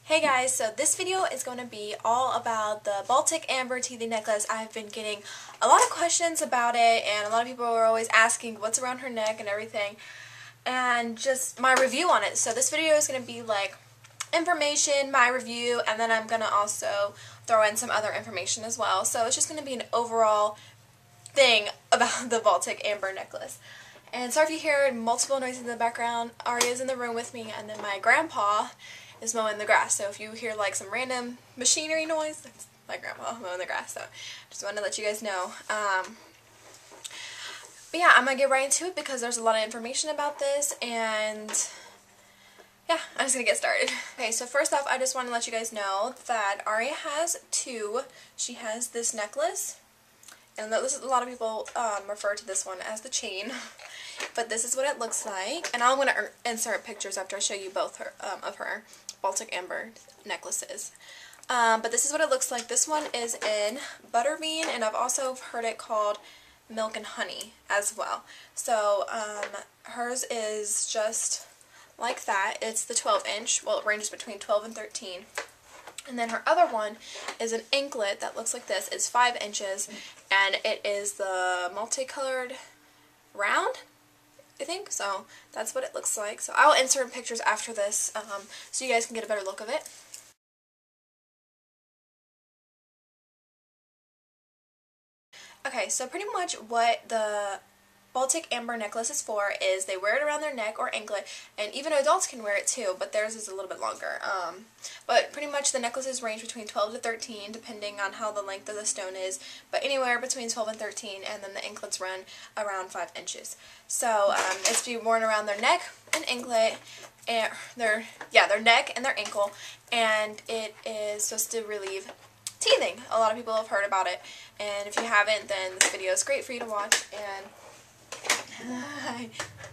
Hey guys, so this video is going to be all about the Baltic Amber Teething Necklace. I've been getting a lot of questions about it, and a lot of people are always asking what's around her neck and everything, and just my review on it. So this video is going to be like information, my review, and then I'm going to also throw in some other information as well. So it's just going to be an overall thing about the Baltic Amber Necklace. And sorry if you hear multiple noises in the background. Aria's in the room with me, and then my grandpa is mowing the grass. So if you hear like some random machinery noise, that's my grandpa mowing the grass. So just wanted to let you guys know. But yeah, I'm going to get right into it because there's a lot of information about this, and yeah, I'm just going to get started. Okay, so first off, I just want to let you guys know that Aria has two. She has this necklace, and this is, a lot of people refer to this one as the chain, but this is what it looks like. And I'm going to insert pictures after I show you both of her Baltic Amber necklaces. But this is what it looks like. This one is in Butterbean, and I've also heard it called Milk and Honey as well. So hers is just like that. It's the 12-inch. Well, it ranges between 12 and 13. And then her other one is an anklet that looks like this. It's 5 inches, and it is the multicolored round, I think. So that's what it looks like. So I'll insert pictures after this so you guys can get a better look of it. Okay, so pretty much what the Baltic Amber necklace is for is they wear it around their neck or anklet, and even adults can wear it too, but theirs is a little bit longer. But pretty much the necklaces range between 12 to 13 depending on how the length of the stone is, but anywhere between 12 and 13, and then the anklets run around 5 inches. So it's to be worn around their neck and anklet, and their neck and their ankle, and it is supposed to relieve teething. A lot of people have heard about it, and if you haven't, then this video is great for you to watch.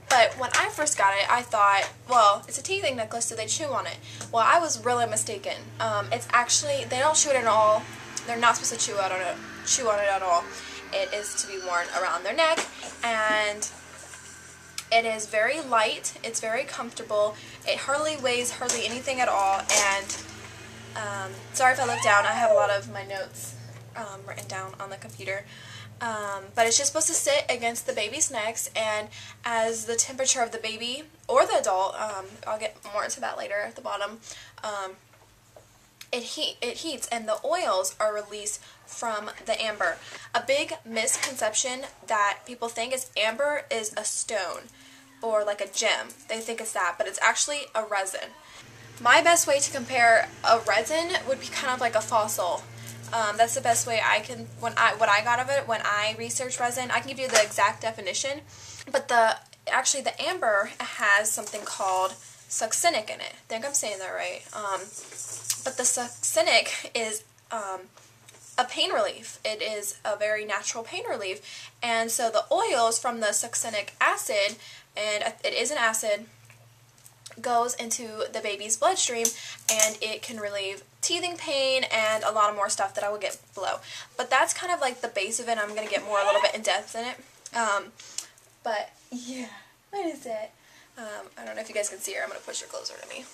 But when I first got it, I thought, well, it's a teething necklace, so they chew on it. Well, I was really mistaken. It's actually, they don't chew it at all. They're not supposed to chew on it at all. It is to be worn around their neck, and it is very light. It's very comfortable. It hardly weighs anything at all. And sorry if I look down. I have a lot of my notes written down on the computer. But it's just supposed to sit against the baby's necks, and as the temperature of the baby or the adult, I'll get more into that later at the bottom, it heats, and the oils are released from the amber. A big misconception that people think is amber is a stone or like a gem. They think it's that, but it's actually a resin. My best way to compare a resin would be kind of like a fossil. That's the best way I can, what I got of it when I researched resin. I can give you the exact definition, but actually the amber has something called succinic in it. I think I'm saying that right. But the succinic is a pain relief. It is a very natural pain relief, and so the oils from the succinic acid, and it is an acid, goes into the baby's bloodstream, and it can relieve teething pain and a lot of more stuff that I will get below. But that's kind of like the base of it. I'm going to get a little bit in depth in it. But yeah, what is it? I don't know if you guys can see her. I'm going to push her closer to me.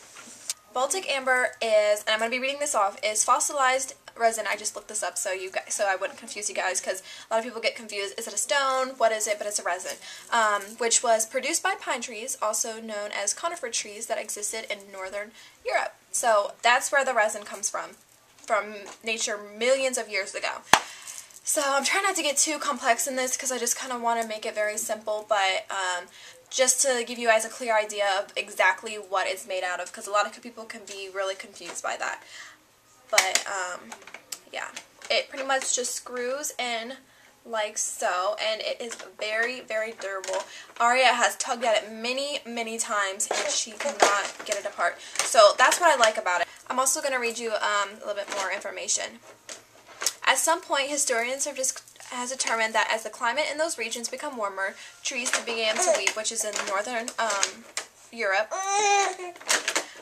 Baltic Amber is, and I'm going to be reading this off, is fossilized resin. I just looked this up so I wouldn't confuse you guys, because a lot of people get confused. Is it a stone? What is it? But it's a resin, which was produced by pine trees, also known as conifer trees, that existed in northern Europe. So that's where the resin comes from nature millions of years ago. So I'm trying not to get too complex in this because I just kind of want to make it very simple, but just to give you guys a clear idea of exactly what it's made out of, because a lot of people can be really confused by that. But yeah, it pretty much just screws in like so, and it is very, very durable. Aria has tugged at it many, many times, and she cannot get it apart. So that's what I like about it. I'm also going to read you a little bit more information. At some point, historians has determined that as the climate in those regions become warmer, trees began to weep, which is in northern Europe.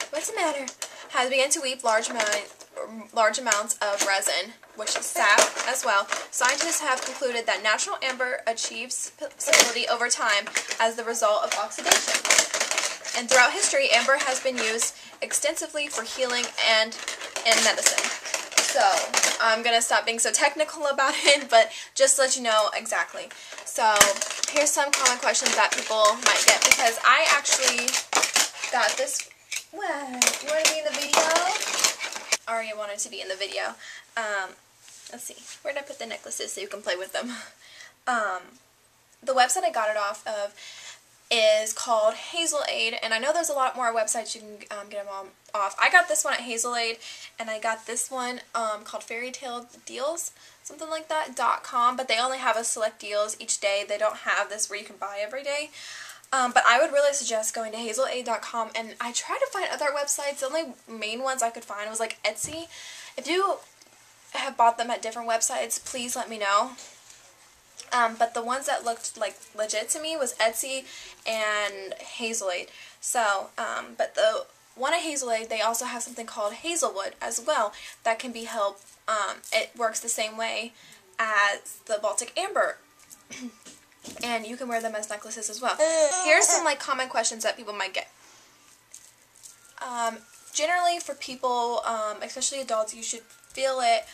What's the matter? Has begun to weep large amounts of resin, which is sap as well. Scientists have concluded that natural amber achieves stability over time as the result of oxidation. And throughout history, amber has been used extensively for healing and in medicine. So, I'm going to stop being so technical about it, but just to let you know exactly. So, here's some common questions that people might get, because I actually got this. What? You want to be in the video? Aria wanted to be in the video. Let's see. Where did I put the necklaces so you can play with them? The website I got it off of is called Hazel Aid, and I know there's a lot more websites you can get them off. I got this one at Hazel Aid, and I got this one called Fairy Tale Deals, something like that, .com, but they only have a select deals each day. They don't have this where you can buy every day. But I would really suggest going to hazelaid.com, and I tried to find other websites. The only main ones I could find was like Etsy. If you have bought them at different websites, please let me know. But the ones that looked like legit to me was Etsy and Hazel Aid. So, but the one at Hazel Aid, they also have something called Hazelwood as well that can be help. It works the same way as the Baltic Amber. And you can wear them as necklaces as well. Here's some like common questions that people might get. Generally for people, especially adults, you should feel it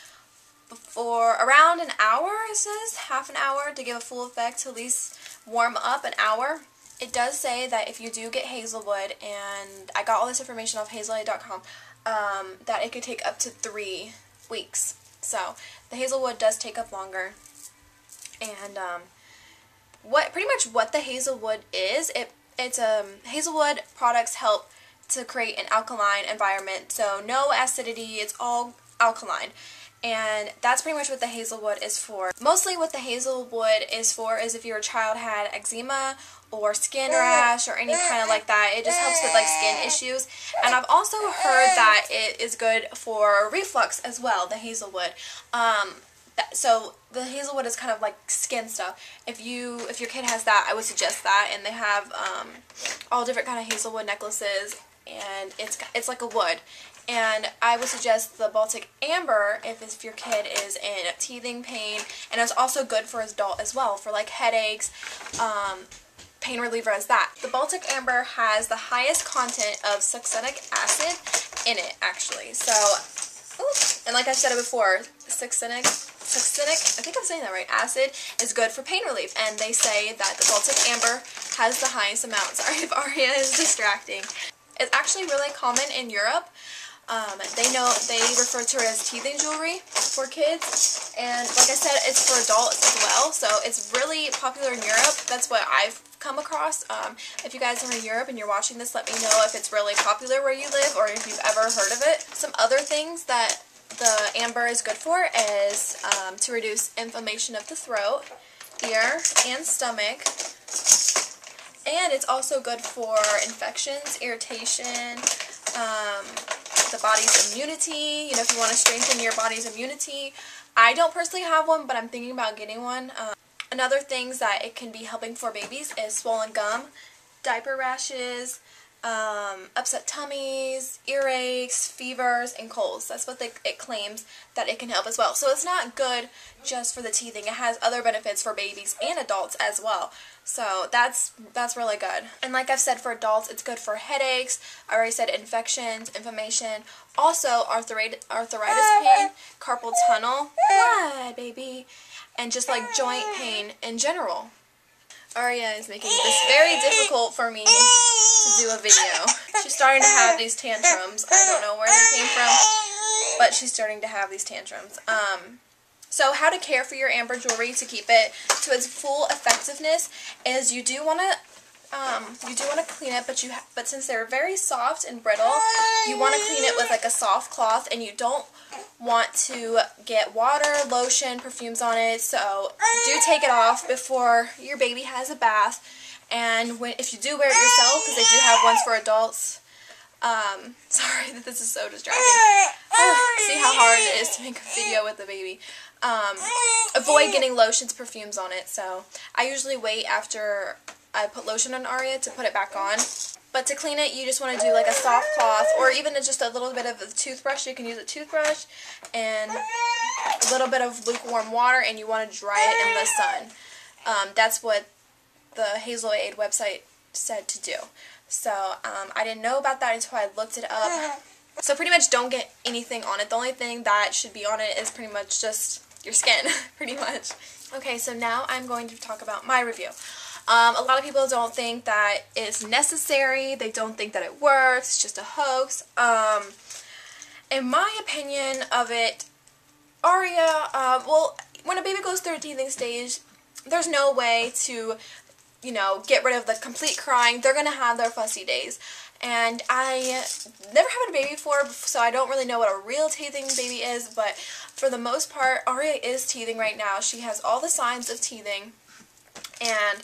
for around an hour, it says, half an hour to give a full effect, to at least warm up an hour. It does say that if you do get Hazelwood, and I got all this information off hazelaid.com, that it could take up to 3 weeks. So the Hazelwood does take up longer. And pretty much what the Hazelwood is, it's Hazelwood products help to create an alkaline environment, so no acidity, it's all alkaline. And that's pretty much what the Hazelwood is for. Mostly what the Hazelwood is for is if your child had eczema or skin rash or any kind of like that. It just helps with like skin issues. And I've also heard that it is good for reflux as well, the Hazelwood. So the Hazelwood is kind of like skin stuff. If your kid has that, I would suggest that. And they have all different kind of Hazelwood necklaces, and it's like a wood. And I would suggest the Baltic Amber if your kid is in teething pain, and it's also good for adult as well, for like headaches, pain reliever as that. The Baltic Amber has the highest content of succinic acid in it, actually. So, and like I said before, succinic, I think I'm saying that right, acid is good for pain relief, and they say that the Baltic Amber has the highest amount. Sorry if Aria is distracting. It's actually really common in Europe. They refer to it as teething jewelry for kids, and like I said, it's for adults as well, so it's really popular in Europe. That's what I've come across. If you guys are in Europe and you're watching this, let me know if it's really popular where you live or if you've ever heard of it. Some other things that the amber is good for is to reduce inflammation of the throat, ear, and stomach. And it's also good for infections, irritation, the body's immunity, you know, if you want to strengthen your body's immunity. I don't personally have one, but I'm thinking about getting one. Another things that it can be helping for babies is swollen gum, diaper rashes, upset tummies, earaches, fevers, and colds. That's what it claims that it can help as well. So it's not good just for the teething. It has other benefits for babies and adults as well. So that's really good. And like I've said, for adults, it's good for headaches. I already said infections, inflammation, also arthritis pain, carpal tunnel, what, baby, and just like joint pain in general. Aria is making this very difficult for me to do a video. She's starting to have these tantrums. I don't know where they came from, but she's starting to have these tantrums. So how to care for your amber jewelry to keep it to its full effectiveness is you do want to clean it, but since they're very soft and brittle, you want to clean it with like a soft cloth, and you don't want to get water, lotion, perfumes on it. So do take it off before your baby has a bath, and if you do wear it yourself, because they do have ones for adults. Sorry that this is so distracting. See how hard it is to make a video with the baby. Avoid getting lotions, perfumes on it. So I usually wait after I put lotion on Aria to put it back on. But to clean it, you just want to do like a soft cloth, or even just a little bit of a toothbrush. You can use a toothbrush and a little bit of lukewarm water, and you want to dry it in the sun. That's what the Hazel Aid website said to do. So I didn't know about that until I looked it up. So pretty much don't get anything on it. The only thing that should be on it is pretty much just your skin, pretty much. Okay, so now I'm going to talk about my review. A lot of people don't think that it's necessary. They don't think that it works. It's just a hoax. In my opinion of it, Aria, well, when a baby goes through a teething stage, there's no way to, you know, get rid of the complete crying. They're going to have their fussy days. And I never had a baby before, so I don't really know what a real teething baby is, but for the most part, Aria is teething right now. She has all the signs of teething, and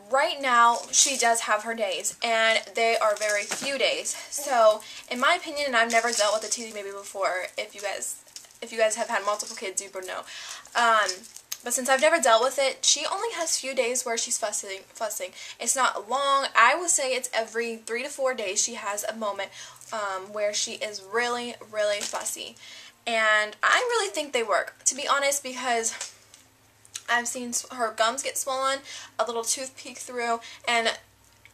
right now she does have her days, and they are very few days. So, in my opinion, and I've never dealt with a teething baby before, if you guys have had multiple kids, you would know. But since I've never dealt with it, she only has few days where she's fussing. It's not long. I would say it's every 3 to 4 days she has a moment where she is really, really fussy. And I really think they work, to be honest, because I've seen her gums get swollen, a little tooth peek through, and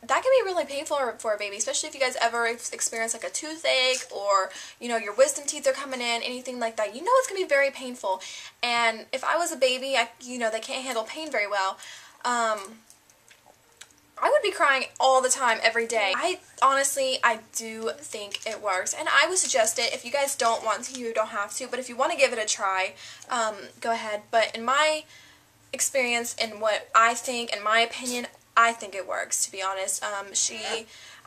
that can be really painful for a baby, especially if you guys ever experience like a toothache, or, you know, your wisdom teeth are coming in, anything like that. You know it's going to be very painful. And if I was a baby, you know, they can't handle pain very well. I would be crying all the time, every day. Honestly, I do think it works. And I would suggest it. If you guys don't want to, you don't have to. But if you want to give it a try, go ahead. But in my experience, and what I think, in my opinion, I think it works, to be honest. I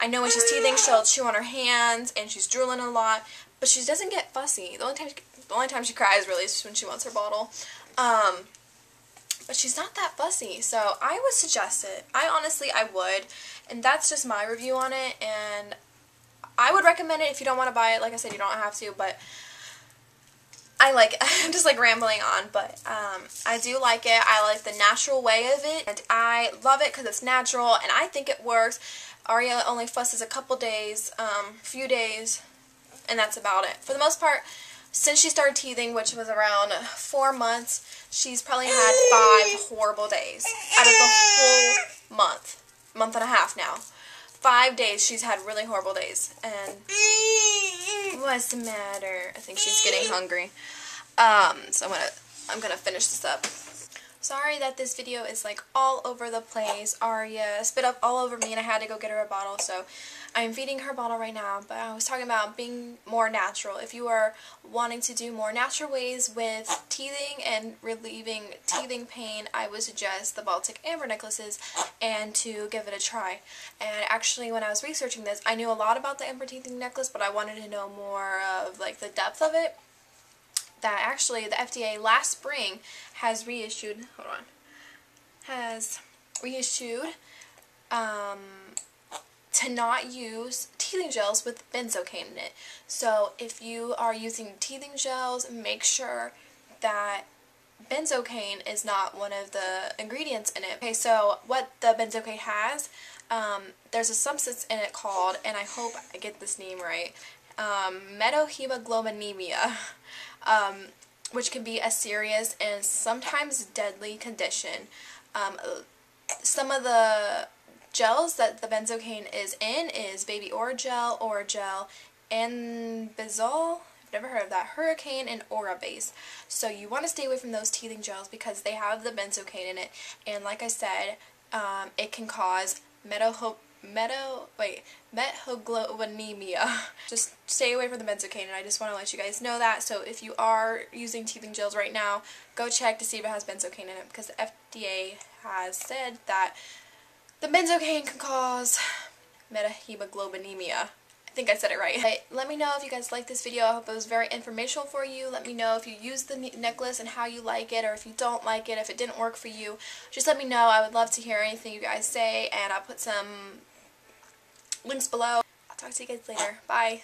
know when she's teething, she'll chew on her hands, and she's drooling a lot, but she doesn't get fussy. The only time she cries, really, is when she wants her bottle. But she's not that fussy, so I would suggest it. I would, and that's just my review on it, and I would recommend it if you don't want to buy it. Like I said, you don't have to, but I like it. I'm just like rambling on, but I do like it. I like the natural way of it, and I love it because it's natural, and I think it works. Aria only fusses a couple days, few days, and that's about it. For the most part, since she started teething, which was around 4 months, she's probably had 5 horrible days out of the whole month and a half now. 5 days she's had really horrible days, and what's the matter? I think she's getting hungry. So I'm gonna finish this up. Sorry that this video is like all over the place. Aria spit up all over me, and I had to go get her a bottle, so I'm feeding her bottle right now. But I was talking about being more natural. If you are wanting to do more natural ways with teething and relieving teething pain, I would suggest the Baltic Amber necklaces and to give it a try. And actually, when I was researching this, I knew a lot about the Amber Teething Necklace, but I wanted to know more of like the depth of it. That actually the FDA last spring has reissued, to not use teething gels with benzocaine in it. So if you are using teething gels, make sure that benzocaine is not one of the ingredients in it. Okay, so what the benzocaine has, there's a substance in it called, and I hope I get this name right, methylhemoglobinemia, which can be a serious and sometimes deadly condition. Some of the gels that the benzocaine is in is Baby Oragel, and Bizol. I've never heard of that. Hurricane, and Orabase. So you want to stay away from those teething gels because they have the benzocaine in it, and like I said, it can cause methylhemoglobinemia. Just stay away from the benzocaine, and I just want to let you guys know that. So if you are using teething gels right now, go check to see if it has benzocaine in it, because the FDA has said that the benzocaine can cause methylhemoglobinemia. I think I said it right. But let me know if you guys like this video. I hope it was very informational for you. Let me know if you use the necklace and how you like it, or if you don't like it, if it didn't work for you. Just let me know. I would love to hear anything you guys say, and I'll put some links below. I'll talk to you guys later. Bye.